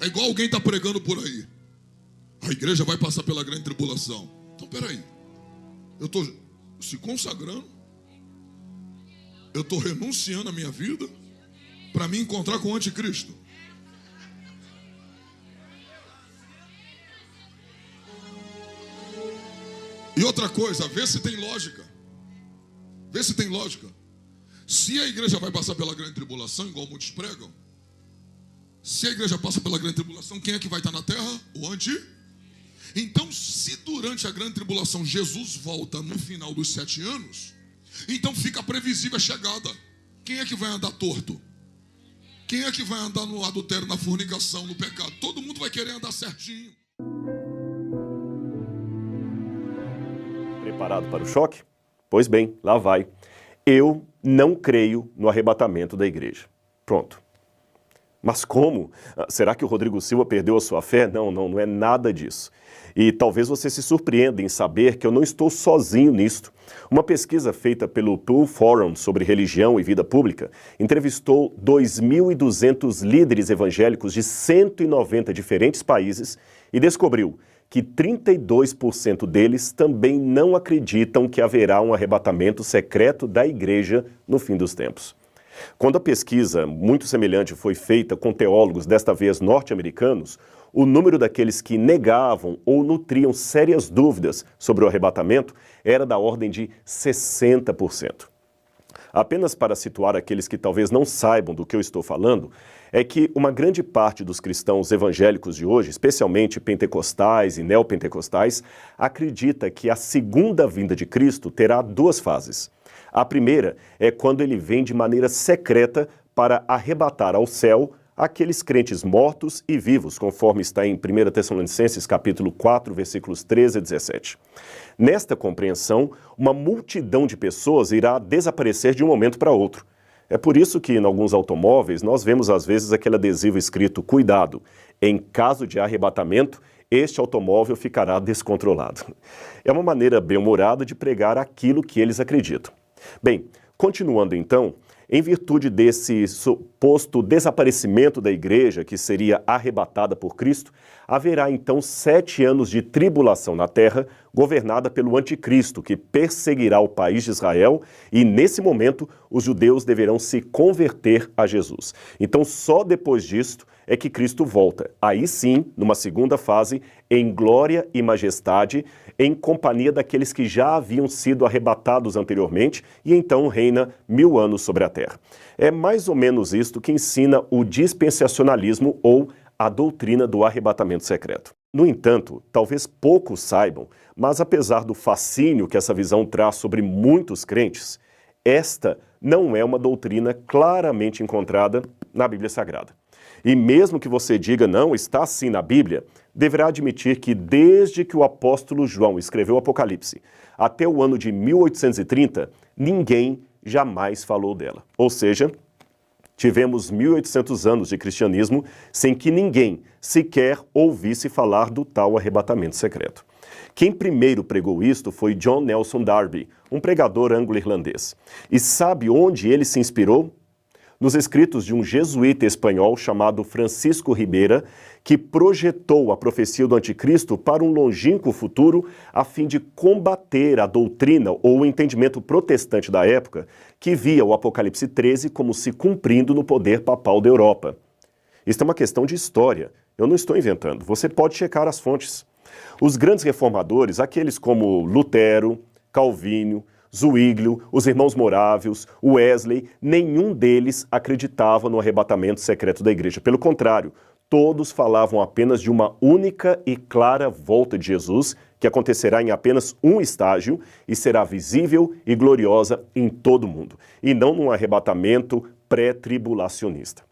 É igual alguém está pregando por aí. A igreja vai passar pela grande tribulação. Então, peraí. Eu estou se consagrando. Eu estou renunciando à minha vida para me encontrar com o anticristo. E outra coisa, vê se tem lógica. Vê se tem lógica. Se a igreja vai passar pela grande tribulação, igual muitos pregam, se a igreja passa pela grande tribulação, quem é que vai estar na terra? O anticristo. Então, se durante a grande tribulação Jesus volta no final dos 7 anos, então fica previsível a chegada. Quem é que vai andar torto? Quem é que vai andar no adultério, na fornicação, no pecado? Todo mundo vai querer andar certinho. Preparado para o choque? Pois bem, lá vai. Eu não creio no arrebatamento da igreja. Pronto. Mas como? Será que o Rodrigo Silva perdeu a sua fé? Não é nada disso. E talvez você se surpreenda em saber que eu não estou sozinho nisto. Uma pesquisa feita pelo Pew Forum sobre religião e vida pública entrevistou 2.200 líderes evangélicos de 190 diferentes países e descobriu que 32% deles também não acreditam que haverá um arrebatamento secreto da igreja no fim dos tempos. Quando a pesquisa muito semelhante foi feita com teólogos, desta vez norte-americanos, o número daqueles que negavam ou nutriam sérias dúvidas sobre o arrebatamento era da ordem de 60%. Apenas para situar aqueles que talvez não saibam do que eu estou falando, é que uma grande parte dos cristãos evangélicos de hoje, especialmente pentecostais e neopentecostais, acredita que a segunda vinda de Cristo terá 2 fases. A primeira é quando ele vem de maneira secreta para arrebatar ao céu aqueles crentes mortos e vivos, conforme está em 1 Tessalonicenses capítulo 4, versículos 13 a 17. Nesta compreensão, uma multidão de pessoas irá desaparecer de um momento para outro. É por isso que, em alguns automóveis, nós vemos às vezes aquele adesivo escrito: cuidado, em caso de arrebatamento, este automóvel ficará descontrolado. É uma maneira bem-humorada de pregar aquilo que eles acreditam. Bem, continuando então, em virtude desse suposto desaparecimento da igreja, que seria arrebatada por Cristo, haverá então 7 anos de tribulação na terra, governada pelo anticristo, que perseguirá o país de Israel, e nesse momento os judeus deverão se converter a Jesus. Então só depois disto é que Cristo volta, aí sim, numa segunda fase, em glória e majestade, em companhia daqueles que já haviam sido arrebatados anteriormente, e então reina 1000 anos sobre a terra. É mais ou menos isto que ensina o dispensacionalismo ou a doutrina do arrebatamento secreto. No entanto, talvez poucos saibam, mas apesar do fascínio que essa visão traz sobre muitos crentes, esta não é uma doutrina claramente encontrada na Bíblia Sagrada. E mesmo que você diga, não, está assim na Bíblia, deverá admitir que desde que o apóstolo João escreveu o Apocalipse até o ano de 1830, ninguém jamais falou dela. Ou seja, tivemos 1800 anos de cristianismo sem que ninguém sequer ouvisse falar do tal arrebatamento secreto. Quem primeiro pregou isto foi John Nelson Darby, um pregador anglo-irlandês. E sabe onde ele se inspirou? Nos escritos de um jesuíta espanhol chamado Francisco Ribeira, que projetou a profecia do anticristo para um longínquo futuro a fim de combater a doutrina ou o entendimento protestante da época, que via o Apocalipse 13 como se cumprindo no poder papal da Europa. Isto é uma questão de história, eu não estou inventando, você pode checar as fontes. Os grandes reformadores, aqueles como Lutero, Calvino, Zwinglio, os irmãos Morávios, Wesley, nenhum deles acreditava no arrebatamento secreto da igreja. Pelo contrário, todos falavam apenas de uma única e clara volta de Jesus, que acontecerá em apenas um estágio e será visível e gloriosa em todo o mundo, e não num arrebatamento pré-tribulacionista.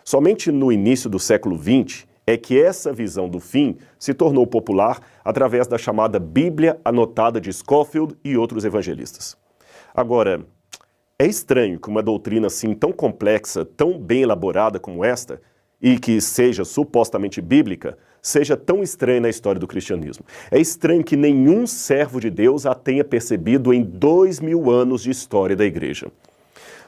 Somente no início do século XX é que essa visão do fim se tornou popular através da chamada Bíblia Anotada de Scofield e outros evangelistas. Agora, é estranho que uma doutrina assim tão complexa, tão bem elaborada como esta, e que seja supostamente bíblica, seja tão estranha na história do cristianismo. É estranho que nenhum servo de Deus a tenha percebido em 2000 anos de história da igreja.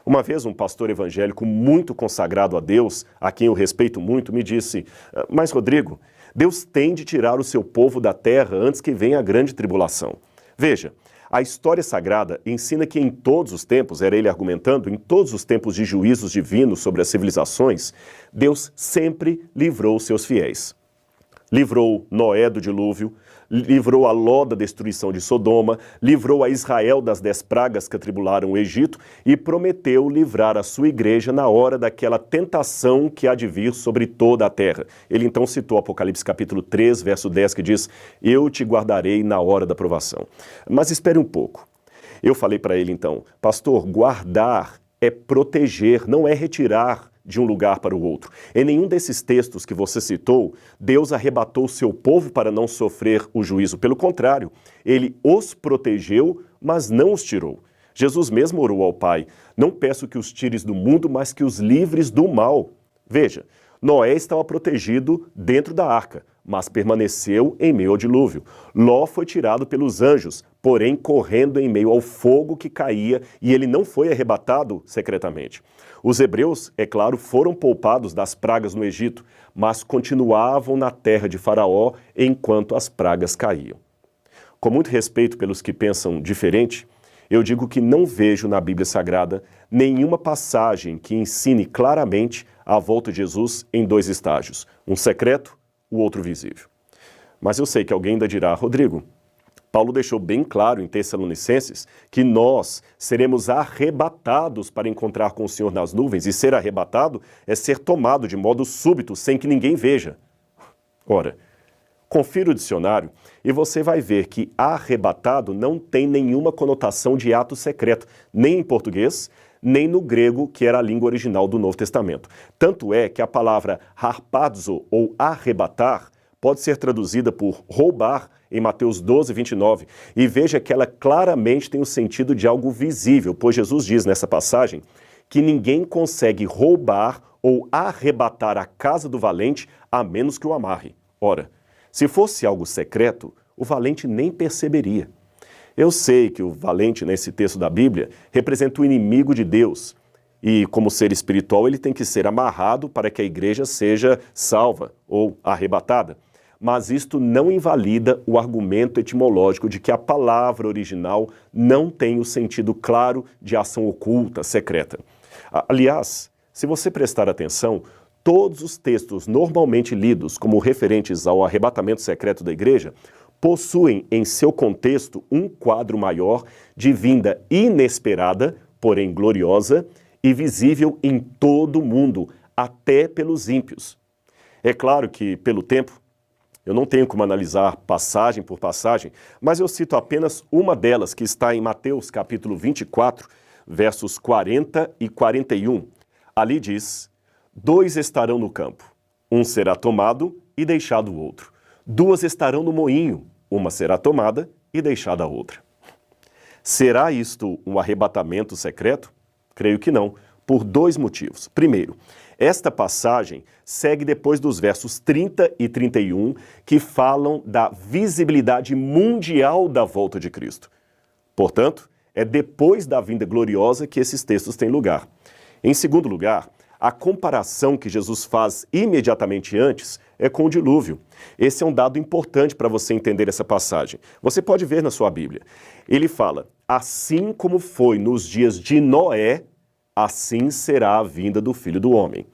Uma vez um pastor evangélico muito consagrado a Deus, a quem eu respeito muito, me disse: mas Rodrigo, Deus tem de tirar o seu povo da terra antes que venha a grande tribulação. Veja, a história sagrada ensina que em todos os tempos, era ele argumentando, em todos os tempos de juízos divinos sobre as civilizações, Deus sempre livrou os seus fiéis. Livrou Noé do dilúvio, livrou a Ló da destruição de Sodoma, livrou a Israel das 10 pragas que atribularam o Egito e prometeu livrar a sua igreja na hora daquela tentação que há de vir sobre toda a terra. Ele então citou Apocalipse capítulo 3, verso 10, que diz: eu te guardarei na hora da provação. Mas espere um pouco. Eu falei para ele então: pastor, guardar é proteger, não é retirar de um lugar para o outro. Em nenhum desses textos que você citou, Deus arrebatou o seu povo para não sofrer o juízo. Pelo contrário, ele os protegeu, mas não os tirou. Jesus mesmo orou ao Pai: não peço que os tires do mundo, mas que os livres do mal. Veja, Noé estava protegido dentro da arca, mas permaneceu em meio ao dilúvio. Ló foi tirado pelos anjos, porém correndo em meio ao fogo que caía, e ele não foi arrebatado secretamente. Os hebreus, é claro, foram poupados das pragas no Egito, mas continuavam na terra de Faraó enquanto as pragas caíam. Com muito respeito pelos que pensam diferente, eu digo que não vejo na Bíblia Sagrada nenhuma passagem que ensine claramente a volta de Jesus em 2 estágios, um secreto, o outro visível. Mas eu sei que alguém ainda dirá: Rodrigo, Paulo deixou bem claro em Tessalonicenses que nós seremos arrebatados para encontrar com o Senhor nas nuvens, e ser arrebatado é ser tomado de modo súbito, sem que ninguém veja. Ora, confira o dicionário e você vai ver que arrebatado não tem nenhuma conotação de ato secreto, nem em português, nem no grego, que era a língua original do Novo Testamento. Tanto é que a palavra harpazo, ou arrebatar, pode ser traduzida por roubar em Mateus 12, 29. E veja que ela claramente tem o sentido de algo visível, pois Jesus diz nessa passagem que ninguém consegue roubar ou arrebatar a casa do valente a menos que o amarre. Ora, se fosse algo secreto, o valente nem perceberia. Eu sei que o valente nesse texto da Bíblia representa o inimigo de Deus. E como ser espiritual, ele tem que ser amarrado para que a igreja seja salva ou arrebatada. Mas isto não invalida o argumento etimológico de que a palavra original não tem o sentido claro de ação oculta, secreta. Aliás, se você prestar atenção, todos os textos normalmente lidos como referentes ao arrebatamento secreto da igreja possuem em seu contexto um quadro maior de vinda inesperada, porém gloriosa, e visível em todo o mundo, até pelos ímpios. É claro que, pelo tempo, eu não tenho como analisar passagem por passagem, mas eu cito apenas uma delas, que está em Mateus capítulo 24, versos 40 e 41. Ali diz: 2 estarão no campo, um será tomado e deixado o outro. 2 estarão no moinho, uma será tomada e deixada a outra. Será isto um arrebatamento secreto? Creio que não, por 2 motivos. Primeiro, esta passagem segue depois dos versos 30 e 31, que falam da visibilidade mundial da volta de Cristo. Portanto, é depois da vinda gloriosa que esses textos têm lugar. Em segundo lugar, a comparação que Jesus faz imediatamente antes é com o dilúvio. Esse é um dado importante para você entender essa passagem. Você pode ver na sua Bíblia. Ele fala: assim como foi nos dias de Noé, assim será a vinda do Filho do Homem.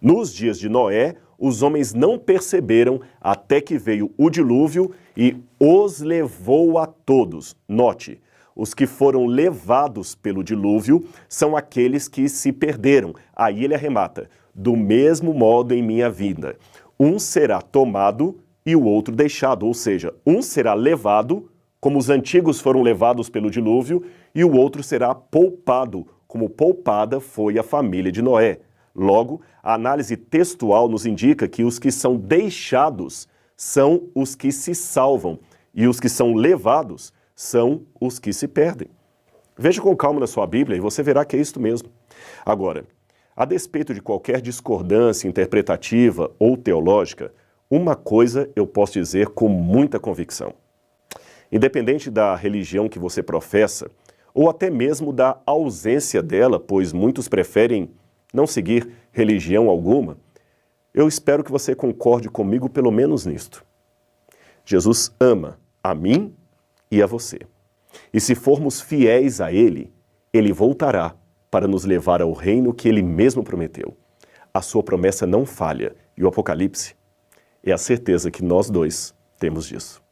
Nos dias de Noé, os homens não perceberam até que veio o dilúvio e os levou a todos. Note, os que foram levados pelo dilúvio são aqueles que se perderam. Aí ele arremata: do mesmo modo em minha vinda. Um será tomado e o outro deixado. Ou seja, um será levado, como os antigos foram levados pelo dilúvio, e o outro será poupado, como poupada foi a família de Noé. Logo, a análise textual nos indica que os que são deixados são os que se salvam, e os que são levados são os que se perdem. Veja com calma na sua Bíblia e você verá que é isto mesmo. Agora, a despeito de qualquer discordância interpretativa ou teológica, uma coisa eu posso dizer com muita convicção. Independente da religião que você professa, ou até mesmo da ausência dela, pois muitos preferem não seguir religião alguma, eu espero que você concorde comigo pelo menos nisto. Jesus ama a mim e a você. E se formos fiéis a Ele, Ele voltará para nos levar ao reino que Ele mesmo prometeu. A sua promessa não falha, e o Apocalipse é a certeza que nós dois temos disso.